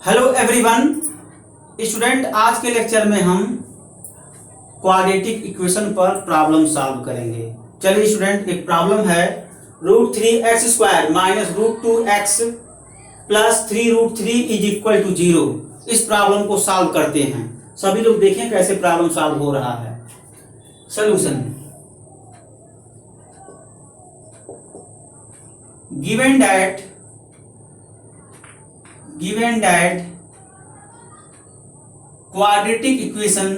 Hello everyone student, आज के lecture में हम क्वाड्रेटिक इक्वेशन पर प्रॉब्लम सॉल्व करेंगे। चलिए स्टूडेंट, एक प्रॉब्लम है √3x² minus √2x plus 3√3 is equal to 0। इस प्रॉब्लम को सॉल्व करते हैं। सभी लोग देखें कैसे प्रॉब्लम सॉल्व हो रहा है। Solution given that quadratic equation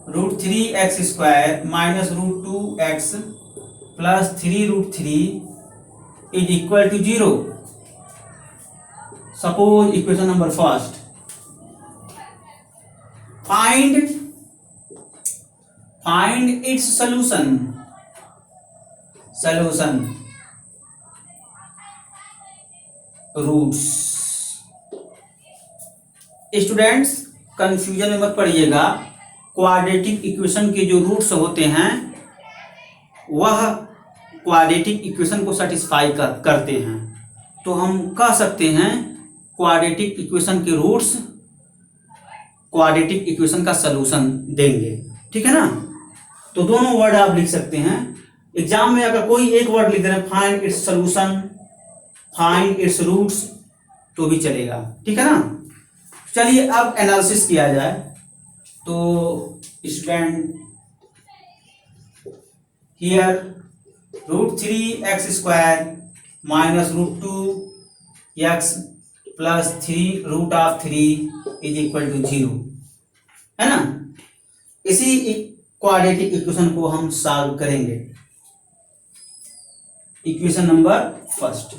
√3x² minus √2x plus 3√3 is equal to 0. Suppose equation number first. Find its solution. Roots. Students, confusion में मत पड़िएगा। क्वाड्रेटिक इक्वेशन के जो रूट्स होते हैं वह क्वाड्रेटिक इक्वेशन को सेटिस्फाई करते हैं। तो हम कह सकते हैं क्वाड्रेटिक इक्वेशन के रूट्स क्वाड्रेटिक इक्वेशन का सलूशन देंगे। ठीक है ना? तो दोनों वर्ड आप लिख सकते हैं। एग्जाम में अगर कोई एक वर्ड लिख दे रहे हैं find its solution, find its roots, तो भी चलेगा। ठीक है ना? चलिए अब एनालिसिस किया जाए। तो student here √3x² minus √2x plus 3√3 is equal to 0 है ना। इसी क्वाड्रेटिक इक्वेशन को हम सॉल्व करेंगे। Equation number first.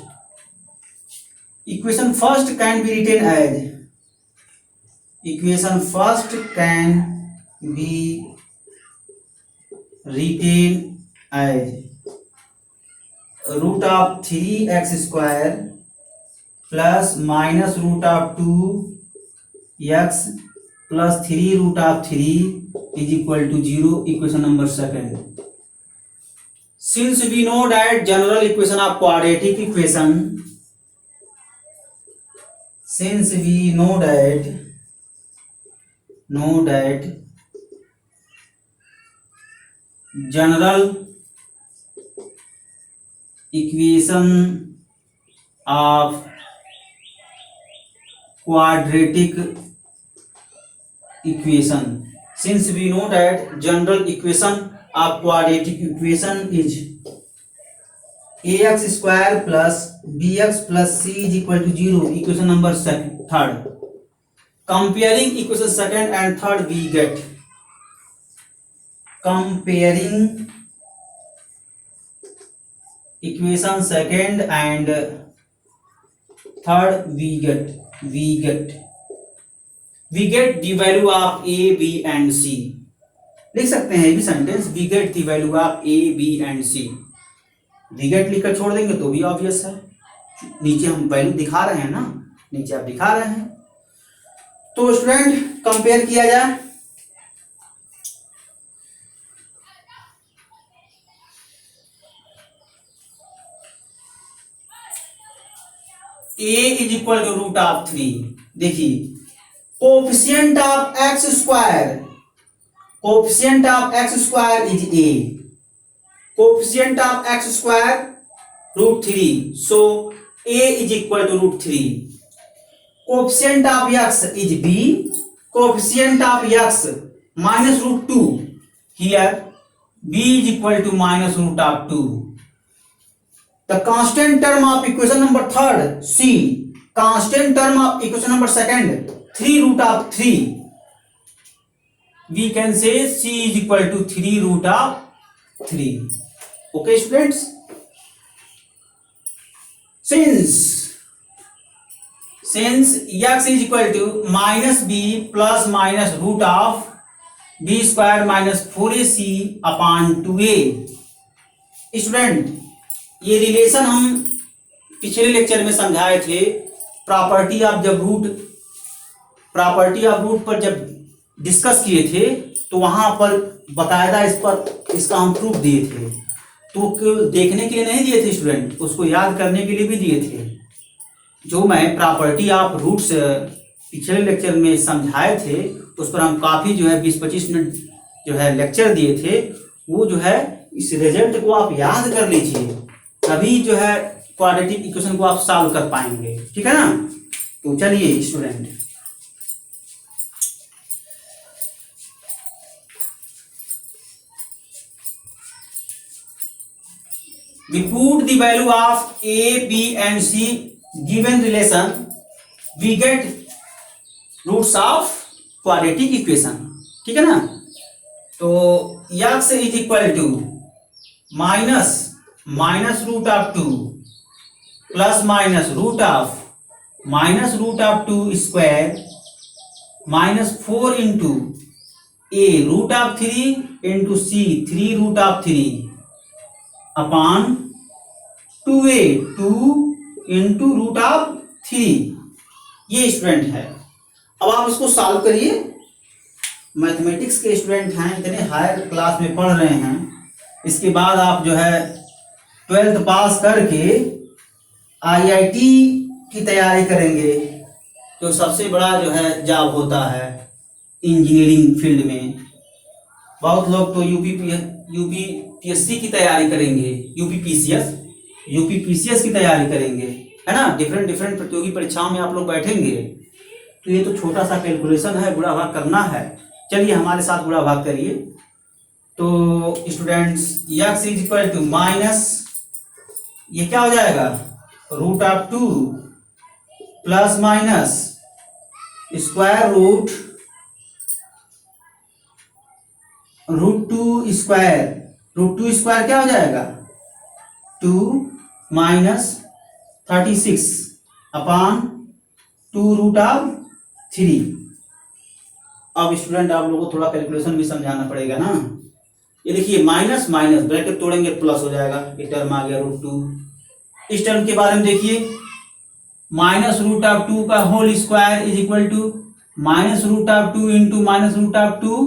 Equation first can be written as √3x² plus minus √2x plus 3√3 is equal to 0. Equation number second. Since we know that general equation of quadratic equation, general equation of quadratic equation. Since we know that general equation of quadratic equation is ax² plus bx plus c is equal to 0. Equation number third. Comparing equation second and third, we get comparing equation second and third, we get the value of a, b and c. लिख सकते हैं ये भी sentence, we get the value of a, b and c. we get लिखकर छोड़ देंगे तो भी ऑब्वियस है। नीचे हम वैल्यू दिखा रहे हैं ना, नीचे आप दिखा रहे हैं। तो स्टूडेंट कंपेयर किया जाए। a is equal to √3। देखिए coefficient of x² is a, coefficient of x² √3, so a is equal to √3. Coefficient of x is b, coefficient of x minus √2, here b is equal to minus √2. The constant term of equation number third, c, constant term of equation number second, 3√3. We can say c is equal to 3√3. Okay students, since x is equal to minus b plus minus √b² minus 4ac upon 2a. Student, ये relation हम पिछले lecture में समझाए थे। Property of root पर जब discuss किए थे तो वहां पर बकायदा इस पर इसका हम प्रूफ दिए थे, तो केवल देखने के लिए नहीं दिए थे स्टूडेंट, उसको याद करने के लिए भी दिए थे। जो मैं प्रॉपर्टी ऑफ रूट्स पिछले लेक्चर में समझाए थे, उस पर हम काफ़ी जो है 20-25 मिनट जो है लेक्चर दिए थे, वो जो है इस रिजल्ट को आप याद कर लीजिए, तभी जो है क्वाड्रेटिक इक्वेशन को आप सॉल्व कर पाएंगे, ठीक है ना। तो चलिए student, we put the value of a, b and c given relation, we get roots of quadratic equation, ठीक है ना। तो x is equal to minus root of 2 plus minus root of 2 square minus 4 into A root of 3 into C 3 root of 3 upon 2a 2 into root of 3। ये student है। अब आप इसको solve करिए। मैथमेटिक्स के स्टूडेंट हैं, इतने हायर क्लास में पढ़ रहे हैं, इसके बाद आप जो है 12th पास करके आईआईटी की तैयारी करेंगे, जो सबसे बड़ा जो है जॉब होता है इंजीनियरिंग फील्ड में। बहुत लोग तो यूपीपीएससी की तैयारी करेंगे, यूपीपीसीएस की तैयारी करेंगे, है ना। डिफरेंट प्रतियोगी परीक्षाओं में आप लोग बैठेंगे, तो ये तो छोटा सा कैलकुलेशन है, गुणा भाग करना है। चलिए हमारे साथ गुणा भाग करिए। तो students x is equal to minus, ये क्या हो जाएगा, root of 2 plus minus square root 2 square क्या हो जाएगा 2 माइनस 36 अपॉन 2 रूट ऑफ 3। अब स्टूडेंट आप लोगों को थोड़ा कैलकुलेशन भी समझाना पड़ेगा ना। ये देखिए माइनस माइनस ब्रैकेट तोड़ेंगे प्लस हो जाएगा, ये टर्म आ गया रूट 2। इस टर्म के बारे में देखिए, माइनस रूट ऑफ 2 का whole square is equal to minus root of 2 into minus root of 2,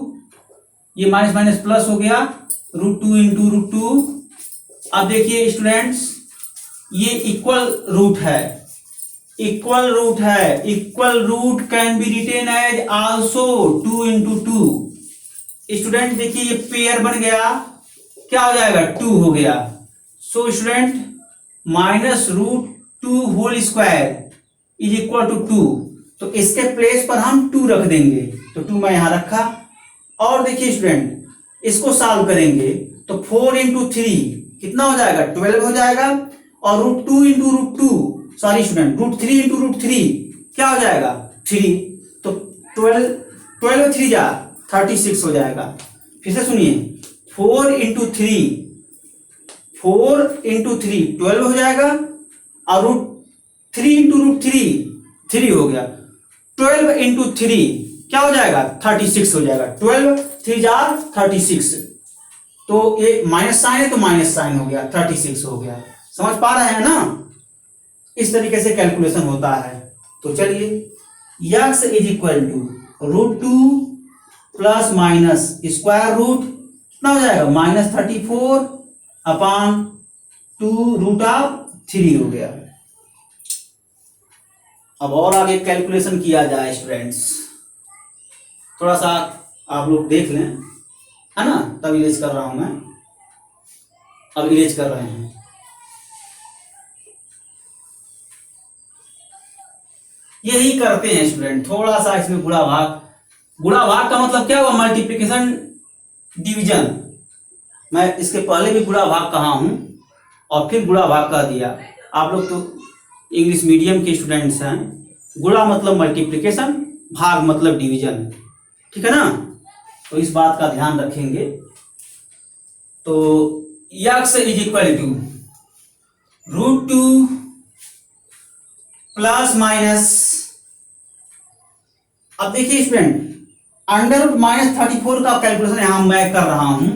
ये माइनस माइनस प्लस हो गया, रूट 2 इंटू रूट 2। अब देखिए स्टूडेंट्स, ये इक्वल रूट है, equal root can be written as also 2 into 2। Student देखिए ये पेयर बन गया, क्या हो जाएगा 2 हो गया। So student minus root 2 whole square is equal to 2, तो इसके प्लेस पर हम 2 रख देंगे, तो 2 मैं यहां रखा। और देखिए स्टूडेंट इसको सॉल्व करेंगे तो 4 इंटू 3 कितना हो जाएगा 12 हो जाएगा, और root 2 into root 2 sorry student root 3 into root 3 क्या हो जाएगा 3, तो 12 3 जा 36 हो जाएगा। फिर से सुनिए 4 इंटू 3 12 हो जाएगा, और रूट 3 इंटू रूट 3 हो गया, 12 इंटू 3 क्या हो जाएगा 36 हो जाएगा, 12 3 जा 36, तो ये माइनस साइन है तो माइनस साइन हो गया, 36 हो गया। समझ पा रहे हैं ना, इस तरीके से कैलकुलेशन होता है। तो चलिए x is equal to root 2 plus minus square root कितना हो जाएगा माइनस 34 अपॉन 2 रूट ऑफ 3 हो गया। अब और आगे कैलकुलेशन किया जाए स्टूडेंट्स, थोड़ा सा आप लोग देख लें, है ना। तब इरेज कर रहा हूं मैं, अब इरेज कर रहे हैं। यही करते हैं स्टूडेंट, थोड़ा सा इसमें गुणा भाग का मतलब क्या हुआ, मल्टीप्लिकेशन डिवीजन। मैं इसके पहले भी गुणा भाग कहा हूं और फिर गुणा भाग कह दिया। आप लोग तो इंग्लिश मीडियम के स्टूडेंट्स हैं, गुणा मतलब मल्टीप्लिकेशन, भाग मतलब डिवीजन, ठीक है ना। तो इस बात का ध्यान रखेंगे। तो x is equal to root 2 plus minus, अब देखिए स्टूडेंट अंडर रूट माइनस 34 का कैलकुलेशन यहां मैं कर रहा हूं,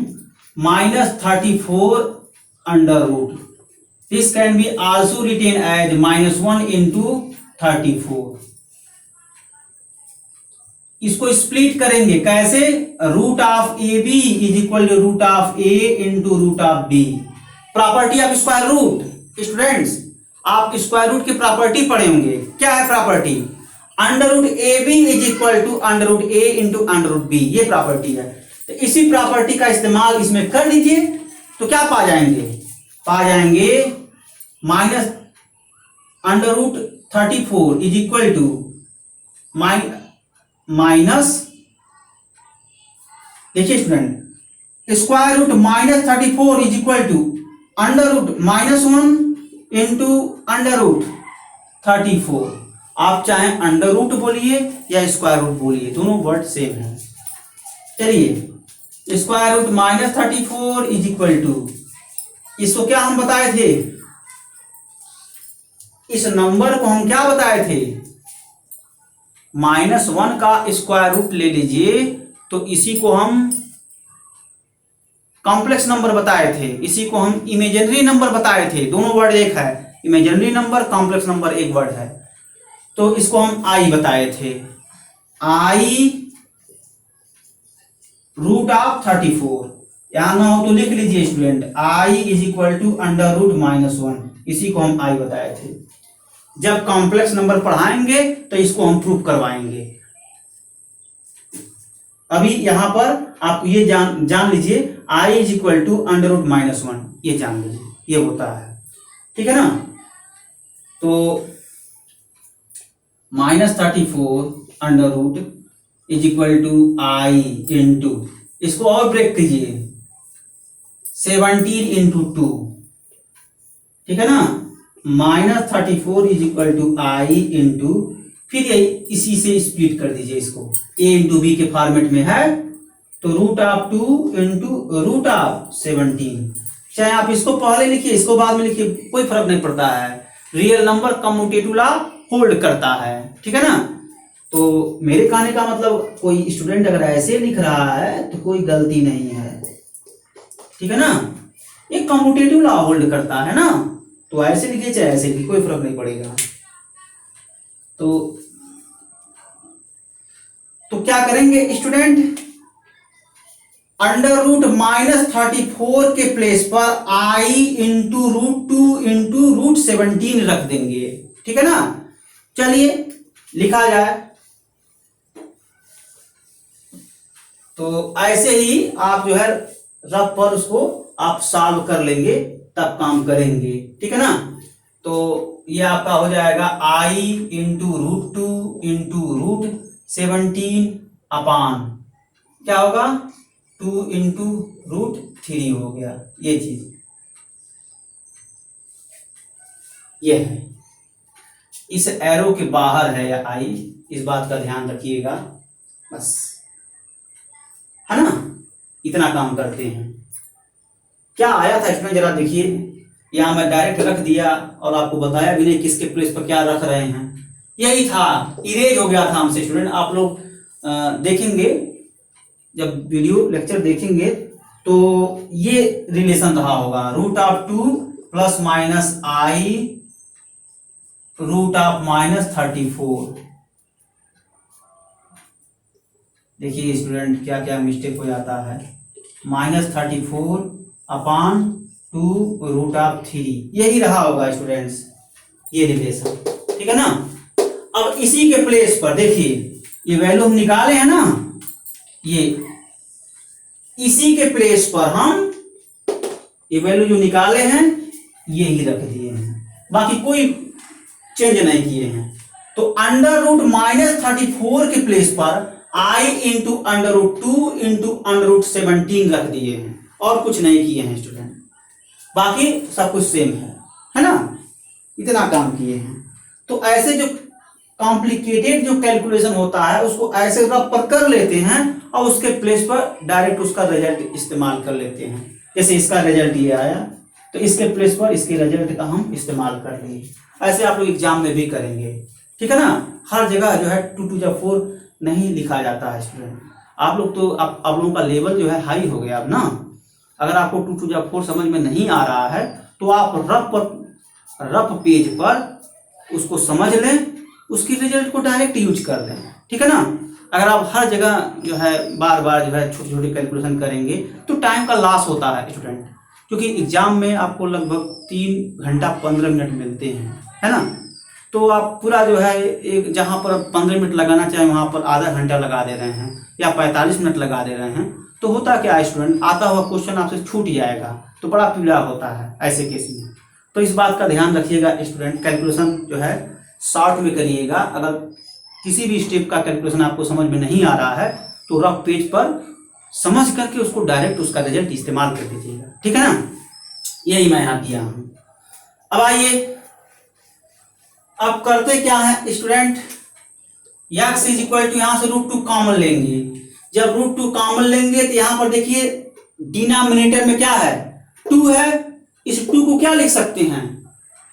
minus 34 under root, this can be also written as -1 into 34। इसको स्प्लिट करेंगे कैसे, root of A B is equal to root of A into root of B. Property of square root, students आप square root की property पढ़े होंगे। क्या है property, under root A B is equal to under root A into under root B, ये property है। तो इसी प्रॉपर्टी का इस्तेमाल इसमें कर लीजिए तो क्या पा जाएंगे minus under root 34 is equal to minus, देखिए student, square root minus 34 is equal to under root -1 into under root 34। आप चाहे अंडर रूट बोलिए या स्क्वायर रूट बोलिए, दोनों वर्ड सेम है। चलिए square root -34 is equal to, इसको क्या हम बताए थे, इस नंबर को हम क्या बताए थे, -1 का स्क्वायर रूट ले लीजिए तो इसी को हम कॉम्प्लेक्स नंबर बताए थे, इसी को हम इमेजिनरी नंबर बताए थे। दोनों वर्ड एक है, इमेजिनरी नंबर कॉम्प्लेक्स नंबर एक वर्ड है। तो इसको हम आई बताए थे, आई रूट ऑफ 34। यहां ना हो तो लिख लीजिए student, I is equal to under root -1, इसी को हम आई बताए थे। जब कॉम्प्लेक्स नंबर पढ़ाएंगे तो इसको हम प्रूफ करवाएंगे। अभी यहां पर आप ये जान लीजिए, i is equal to under root -1, ये जान लीजिए, ये होता है, ठीक है ना। तो -34 under root is equal to I into, इसको और ब्रेक कीजिए, 17 इंटू 2, ठीक है ना। -34 is equal to I into, फिर ये इसी से स्प्लिट कर दीजिए इसको, a इंटू बी के फॉर्मेट में है तो root of 2 into root of 17। चाहे आप इसको पहले लिखिए इसको बाद में लिखिए, कोई फर्क नहीं पड़ता है। Real number commutative law hold करता है, ठीक है ना। तो मेरे कहने का मतलब, कोई स्टूडेंट अगर ऐसे लिख रहा है तो कोई गलती नहीं है, ठीक है ना। ये कम्यूटेटिव लॉ होल्ड करता है ना, तो ऐसे लिखिए चाहे ऐसे लिखिए, कोई फर्क नहीं पड़ेगा। तो क्या करेंगे स्टूडेंट, अंडर रूट -34 के प्लेस पर i into root 2 into root 17 रख देंगे, ठीक है ना। चलिए लिखा जाए, तो ऐसे ही आप जो है रफ पर उसको आप सॉल्व कर लेंगे, तब काम करेंगे, ठीक है ना। तो ये आपका हो जाएगा आई इंटू रूट 2 इंटू रूट 17 अपान क्या होगा 2 इंटू रूट 3 हो गया। ये चीज ये है, इस एरो के बाहर है या आई, इस बात का ध्यान रखिएगा, बस, है ना। इतना काम करते हैं। क्या आया था इसमें जरा देखिए, यहां मैं डायरेक्ट रख दिया और आपको बताया भी नहीं किसके प्लेस पर क्या रख रहे हैं, यही था, इरेज हो गया था हमसे स्टूडेंट। आप लोग देखेंगे जब वीडियो लेक्चर देखेंगे तो ये रिलेशन रहा होगा, root of 2 plus minus I root of -34। देखिए स्टूडेंट क्या क्या मिस्टेक हो जाता है, -34 अपान 2 रूट ऑफ 3, यही रहा होगा स्टूडेंट्स ये रिलेशन, ठीक है ना। अब इसी के प्लेस पर देखिए ये वैल्यू हम निकाले हैं ना, ये इसी के प्लेस पर हम ये वैल्यू जो निकाले हैं ये ही रख दिए हैं, बाकी कोई चेंज नहीं किए हैं। तो अंडर रूट -34 के प्लेस पर i into under root 2 into under root 17 रख दिए हैं और कुछ नहीं किए हैं स्टूडेंट, बाकी सब कुछ सेम है ना। इतना काम किए हैं। तो ऐसे जो कॉम्प्लिकेटेड जो कैलकुलेशन होता है उसको ऐसे रफ पर कर लेते हैं और उसके प्लेस पर डायरेक्ट उसका रिजल्ट इस्तेमाल कर लेते हैं। जैसे इसका रिजल्ट ये आया तो इसके प्लेस पर इसके रिजल्ट का हम इस्तेमाल कर लिए। ऐसे आप लोग एग्जाम में भी करेंगे, ठीक है ना। हर जगह जो है 2 to the 4 नहीं लिखा जाता है स्टूडेंट। आप लोग तो आप लोगों का लेवल जो है हाई हो गया अब ना। अगर आपको 2 to the 4 समझ में नहीं आ रहा है तो आप रफ पेज पर उसको समझ लें, उसकी रिजल्ट को डायरेक्ट यूज कर लें, ठीक है ना। अगर आप हर जगह जो है बार बार जो है छोटी छोटी कैलकुलेशन करेंगे तो टाइम का लॉस होता है स्टूडेंट, क्योंकि एग्जाम में आपको लगभग 3 घंटा 15 मिनट मिलते हैं, है ना। तो आप पूरा जो है एक जहाँ पर 15 मिनट लगाना चाहें वहाँ पर आधा घंटा लगा दे रहे हैं या 45 मिनट लगा दे रहे हैं, तो होता क्या है स्टूडेंट, आता हुआ क्वेश्चन आपसे छूट जाएगा, तो बड़ा पीड़ा होता है ऐसे केस में। तो इस बात का ध्यान रखिएगा स्टूडेंट, कैलकुलेशन जो है शॉर्ट में करिएगा। अगर किसी भी स्टेप का कैलकुलेशन आपको समझ में नहीं आ रहा है तो रफ पेज पर समझ करके उसको डायरेक्ट उसका रिजल्ट इस्तेमाल कर दीजिएगा, ठीक है ना। यही मैं यहाँ किया हूँ। अब आइए, अब करते क्या है student, x is equal to, यहाँ से √2 कॉमन लेंगे। जब √2 कॉमन लेंगे तो यहाँ पर देखिए डिनोमिनेटर में क्या है, 2 है। इस 2 को क्या लिख सकते हैं,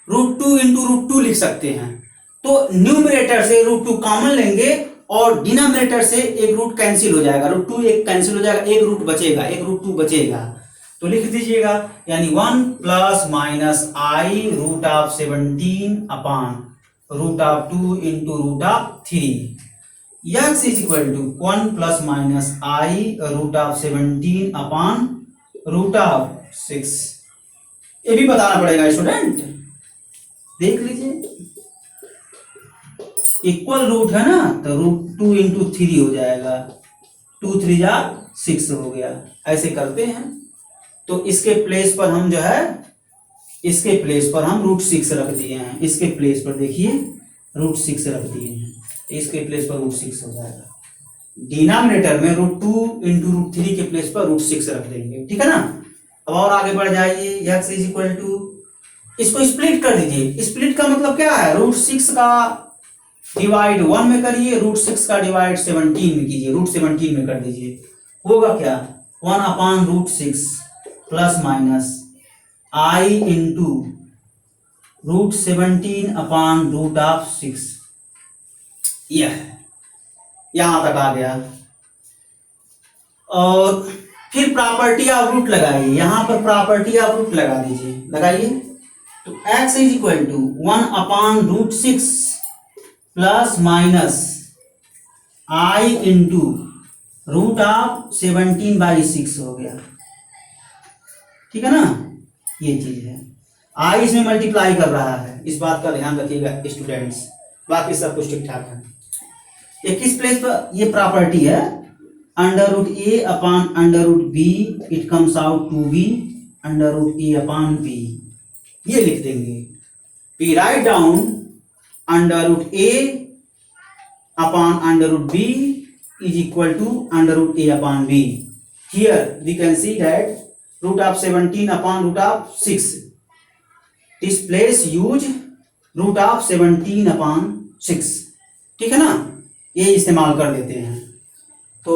√2 इंटू √2 लिख सकते हैं। तो न्यूमरेटर से √2 कॉमन लेंगे और डिनोमिनेटर से एक रूट कैंसिल हो जाएगा, √2 एक कैंसिल हो जाएगा, एक रूट बचेगा, एक √2 बचेगा। तो लिख दीजिएगा, यानी 1 plus minus i √17 upon √2 into √3। x is equal to 1 plus minus i √17 upon √6। ये भी बताना पड़ेगा स्टूडेंट, देख लीजिए इक्वल रूट है ना, तो √2 इंटू 3 हो जाएगा, 2 3 जा 6 हो गया। ऐसे करते हैं। तो इसके प्लेस पर हम जो है, इसके प्लेस पर हम √6 रख दिए हैं, इसके प्लेस पर देखिए √6 रख दिए हैं, इसके प्लेस पर √6 हो जाएगा। डिनोमिनेटर में √2 इंटू √3 के प्लेस पर √6 रख देंगे, ठीक है ना। अब और आगे बढ़ जाइए, x इज इक्वल टू, इसको स्प्लिट कर दीजिए। स्प्लिट का मतलब क्या है, √6 का डिवाइड 1 में करिए, √6 का डिवाइड 17 में कीजिए, √17 में कर दीजिए। होगा क्या, 1 upon √6 plus minus I into √17 upon √6। यह यहां तक आ गया। और फिर प्रॉपर्टी ऑफ रूट लगाइए, यहां पर प्रॉपर्टी ऑफ रूट लगा दीजिए, लगाइए। तो x is equal to 1 upon √6 plus minus I into √17/6 हो गया, ठीक है ना। ये चीज है, आई इसमें मल्टीप्लाई कर रहा है, इस बात का ध्यान रखिएगा स्टूडेंट्स। बाकी सब कुछ ठीक ठाक है। ये किस प्लेस पर, ये प्रॉपर्टी है, √a upon √b, it comes out to be √a upon b। ये लिख देंगे, we write down √a upon √b is equal to √a upon b. Here we can see that √17 upon √6. This place use √17 upon 6, ठीक है ना, ये इस्तेमाल कर लेते हैं। तो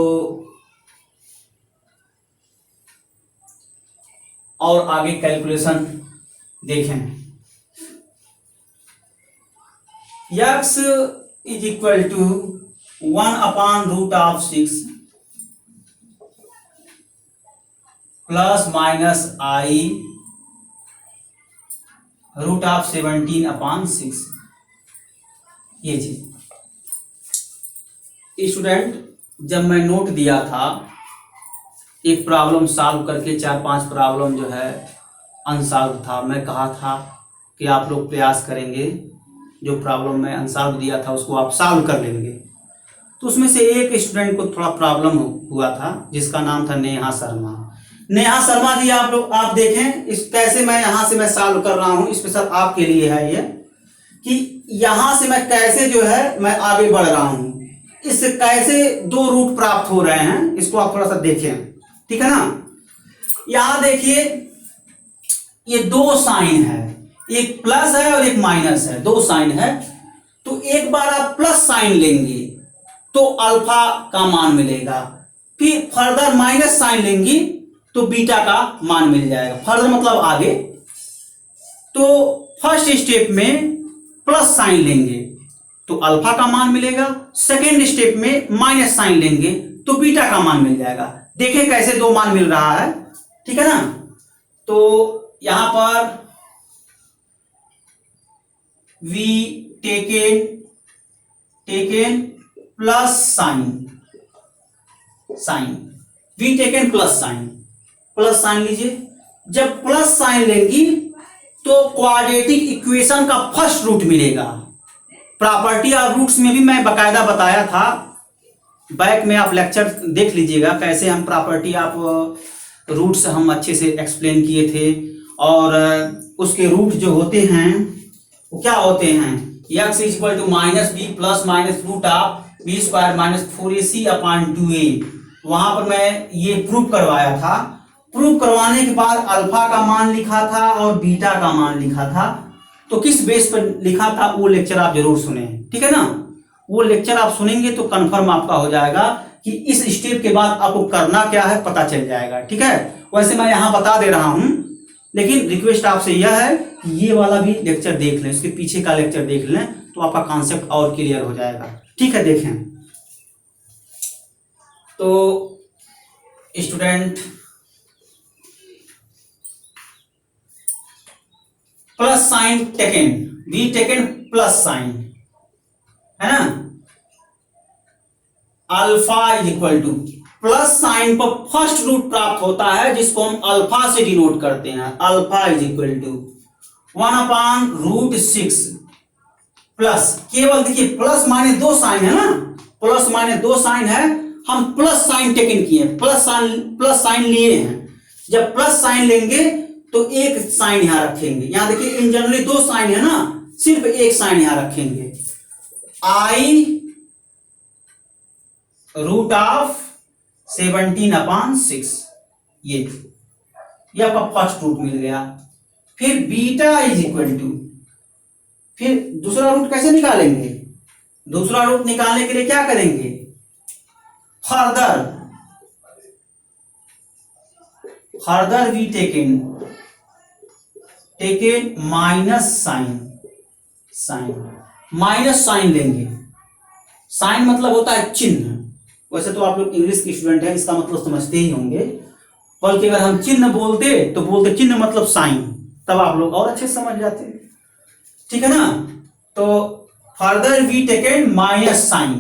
और आगे कैलकुलेशन देखें, x is equal to 1 upon √6 plus minus i √17 upon 6। ये चीज स्टूडेंट, जब मैं नोट दिया था एक प्रॉब्लम सॉल्व करके 4-5 प्रॉब्लम जो है अनसॉल्व था, मैं कहा था कि आप लोग प्रयास करेंगे, जो प्रॉब्लम मैं अनसॉल्व दिया था उसको आप सॉल्व कर लेंगे। तो उसमें से एक स्टूडेंट को थोड़ा प्रॉब्लम हुआ था, जिसका नाम था नेहा शर्मा। नेहा शर्मा जी, आप लोग आप देखें इस कैसे मैं यहाँ से मैं सॉल्व कर रहा हूँ, स्पेशल आपके लिए है ये, कि यहाँ से मैं कैसे जो है मैं आगे बढ़ रहा हूँ, इससे कैसे 2 रूट प्राप्त हो रहे हैं, इसको आप थोड़ा सा देखें, ठीक है ना। यहाँ देखिए ये 2 साइन है, एक प्लस है और एक माइनस है, 2 साइन है। तो एक बार आप प्लस साइन लेंगे तो अल्फा का मान मिलेगा, फिर फर्दर माइनस साइन लेंगी तो बीटा का मान मिल जाएगा। फर्दर मतलब आगे। तो फर्स्ट स्टेप में प्लस साइन लेंगे तो अल्फा का मान मिलेगा, सेकेंड स्टेप में माइनस साइन लेंगे तो बीटा का मान मिल जाएगा। देखें कैसे 2 मान मिल रहा है, ठीक है ना। तो यहां पर we taken plus sign, sign, we taken plus sign, plus sign लीजिए। जब प्लस साइन लेंगी तो क्वाड्रेटिक इक्वेशन का फर्स्ट रूट मिलेगा। प्रॉपर्टी ऑफ रूट्स में भी मैं बकायदा बताया था, बैक में आप लेक्चर देख लीजिएगा कैसे हम प्रॉपर्टी ऑफ रूट्स हम अच्छे से एक्सप्लेन किए थे। और उसके रूट जो होते हैं वो क्या होते हैं, x equal to minus b plus minus root of b square minus 4ac upon 2a। वहां पर मैं ये प्रूफ करवाया था। प्रूफ करवाने के बाद अल्फा का मान लिखा था और बीटा का मान लिखा था। तो किस बेस पर लिखा था वो लेक्चर आप जरूर सुने, ठीक है ना। वो लेक्चर आप सुनेंगे तो कंफर्म आपका हो जाएगा कि इस स्टेप के बाद आपको करना क्या है पता चल जाएगा, ठीक है। वैसे मैं यहां बता दे रहा हूं, लेकिन रिक्वेस्ट आपसे यह है कि ये वाला भी लेक्चर देख लें, इसके पीछे का लेक्चर देख लें तो आपका कॉन्सेप्ट और क्लियर हो जाएगा, ठीक है। देखें तो student, plus sign taken, we taken plus sign, है ना। Alpha is equal to, plus sign पर फर्स्ट रूट प्राप्त होता है जिसको हम अल्फा से डिनोट करते हैं। Alpha is equal to 1/√6 plus, केवल देखिए प्लस माइनस दो साइन है ना, प्लस माइनस दो साइन है, हम प्लस साइन टेकन किए, प्लस साइन लिए हैं। जब प्लस साइन लेंगे तो एक साइन यहां रखेंगे। यहां देखिए इन जनरली दो साइन है ना, सिर्फ एक साइन यहां रखेंगे। i √17/6, ये आपका फर्स्ट रूट मिल गया। फिर बीटा इज इक्वल टू, फिर दूसरा रूट कैसे निकालेंगे, दूसरा रूट निकालने के लिए क्या करेंगे, further we taken minus sign लेंगे। साइन मतलब होता है चिन्ह। वैसे तो आप लोग इंग्लिश के स्टूडेंट हैं, इसका मतलब समझते ही होंगे, बल्कि अगर हम चिन्ह बोलते तो बोलते चिन्ह मतलब साइन, तब आप लोग और अच्छे से समझ जाते, ठीक है ना। तो further we taken minus sign,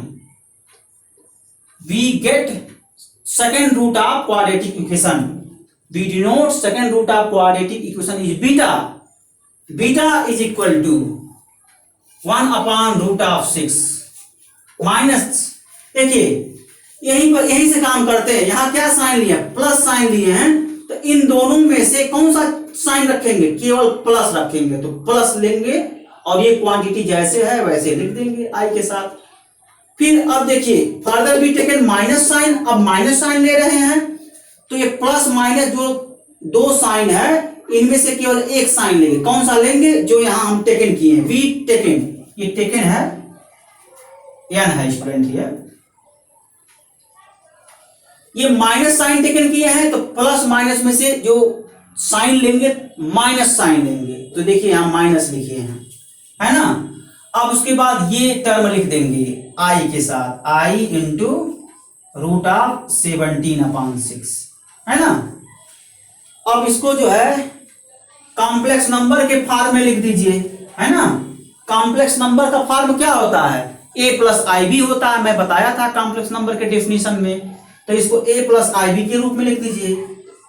we get second root of quadratic equation. We denote second root of quadratic equation is beta. Beta is equal to 1/√6 minus, देखिए यहीं से काम करते हैं। यहां क्या साइन लिया, प्लस साइन लिए हैं, तो इन दोनों में से कौन सा साइन रखेंगे, केवल प्लस रखेंगे, तो प्लस लेंगे और ये क्वांटिटी जैसे है वैसे लिख देंगे आई के साथ। फिर अब देखिए फर्दर भी टेकन माइनस साइन, अब माइनस साइन ले रहे हैं तो ये प्लस माइनस जो दो साइन है इनमें से केवल एक साइन लेंगे। कौन सा लेंगे, जो यहां हम टेकन किए हैं, वी टेकन, ये टेकन है, एन है स्टूडेंट हियर, ये माइनस साइन टेकन किए हैं तो प्लस माइनस में से जो साइन लेंगे माइनस साइन लेंगे। तो देखिए यहां माइनस लिखे हैं, है ना। अब उसके बाद ये टर्म लिख देंगे आई के साथ, i √17/6, है ना। अब इसको जो है कॉम्प्लेक्स नंबर के फॉर्म में लिख दीजिए, है ना। कॉम्प्लेक्स नंबर का फॉर्म क्या होता है, a + ib होता है, मैं बताया था कॉम्प्लेक्स नंबर के डेफिनेशन में। तो इसको a + ib के रूप में लिख दीजिए।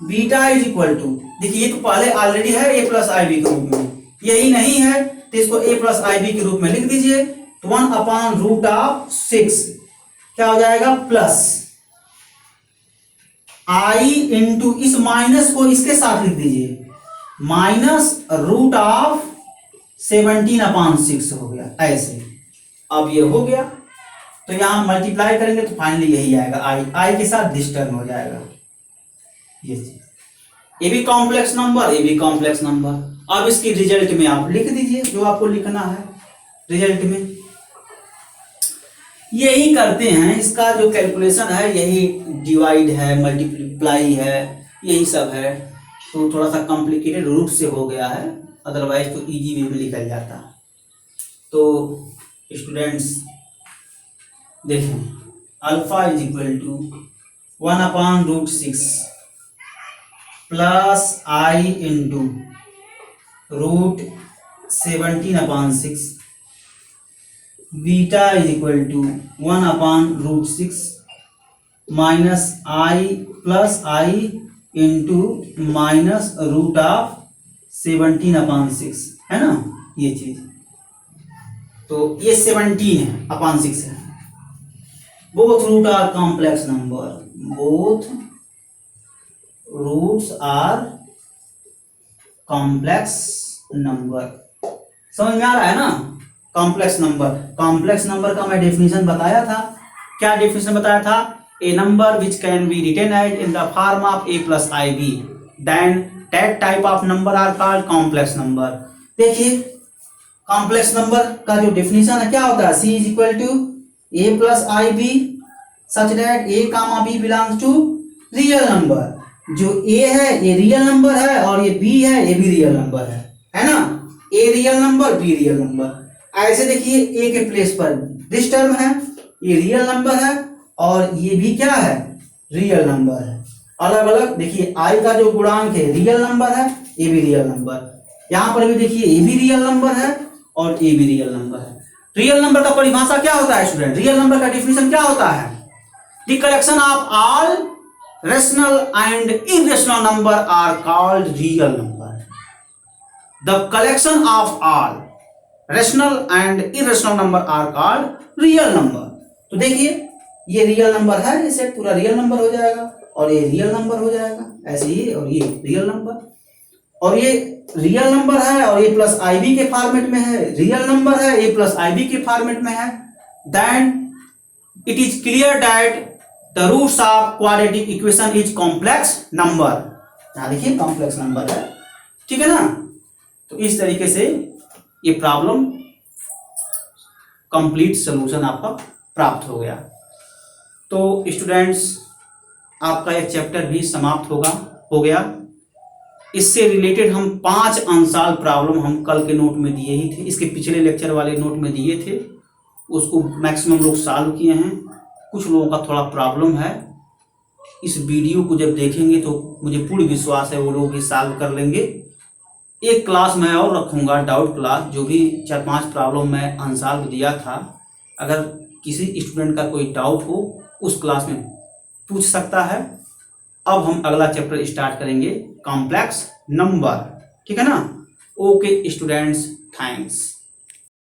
बीटा इज इक्वल टू, देखिए ये तो पहले ऑलरेडी है a + ib के रूप में, यही नहीं है तो इसको a + ib के रूप में लिख दीजिए। तो 1/√6 क्या हो जाएगा, प्लस i इंटू, इस माइनस को इसके साथ लिख दीजिए, -√17/6 हो गया ऐसे। अब ये हो गया तो यहां मल्टीप्लाई करेंगे तो फाइनली यही आएगा, i के साथ दिस टर्म हो जाएगा। ये भी कॉम्प्लेक्स नंबर, ये भी कॉम्प्लेक्स नंबर। अब इसकी रिजल्ट में आप लिख दीजिए जो आपको लिखना है। रिजल्ट में यही करते हैं, इसका जो कैलकुलेशन है यही डिवाइड है, मल्टीप्लाई है, यही सब है। तो थोड़ा सा कॉम्प्लिकेटेड रूप से हो गया है, अदरवाइज तो इजी वे में निकल जाता। तो स्टूडेंट्स देखें, alpha is equal to 1/√6 plus i into √17/6, beta is equal to 1/√6 minus i plus i into minus root of 17/6 है ना, ये चीज। तो ये 17 है अपॉन 6 है। Both root are complex number, both roots are complex number. समझ में आ रहा है ना? कॉम्प्लेक्स नंबर का मैं डेफिनेशन बताया था। क्या डेफिनेशन बताया था? A number which can be written as in the form of a plus i b, then that type of number are called complex number. देखिए कॉम्प्लेक्स नंबर का जो डेफिनेशन है क्या होता है? c is equal to a plus i b such that a comma b belongs to real number. जो a है ये रियल नंबर है और ये b है ये भी रियल नंबर है ना? a real number, b real number. ऐसे देखिए a के प्लेस पर दिस टर्म है, ये रियल नंबर है और ये भी क्या है? रियल नंबर है। अलग अलग देखिए i का जो गुणांक है रियल नंबर है, ये भी रियल नंबर। यहाँ पर भी देखिए ये भी रियल नंबर है और ये भी रियल नंबर है। रियल नंबर का परिभाषा क्या होता है स्टूडेंट? रियल नंबर का डेफिनेशन क्या होता है? The collection of all rational and irrational number are called real number. The collection of all rational and irrational number are called real number. तो देखिए ये रियल नंबर है, ये सेट पूरा रियल नंबर हो जाएगा और ये रियल नंबर हो जाएगा ऐसे ही, और ये रियल नंबर और ये रियल नंबर है और ये प्लस आई बी के फॉर्मेट में है, रियल नंबर है ये प्लस आई बी के फॉर्मेट में है। Then it is clear that the roots of quadratic equation is complex number. यहां देखिए कॉम्प्लेक्स नंबर है, ठीक है ना? तो इस तरीके से ये प्रॉब्लम कंप्लीट सॉल्यूशन आपका प्राप्त हो गया। तो स्टूडेंट्स आपका ये चैप्टर भी समाप्त हो गया। इससे रिलेटेड हम 5 अंशाल प्रॉब्लम हम कल के नोट में दिए ही थे, इसके पिछले लेक्चर वाले नोट में दिए थे, उसको मैक्सिमम लोग सॉल्व किए हैं। कुछ लोगों का थोड़ा प्रॉब्लम है। इस वीडियो को जब देखेंगे तो मुझे पूर्ण विश्वास है वो लोग भी सॉल्व कर लेंगे। एक क्लास मैं और रखूँगा डाउट क्लास, जो भी 4-5 प्रॉब्लम मैं अनसॉल्व दिया था, अगर किसी स्टूडेंट का कोई डाउट हो उस क्लास में पूछ सकता है। अब हम अगला चैप्टर स्टार्ट करेंगे कॉम्प्लेक्स नंबर, ठीक है ना? Okay students, thanks.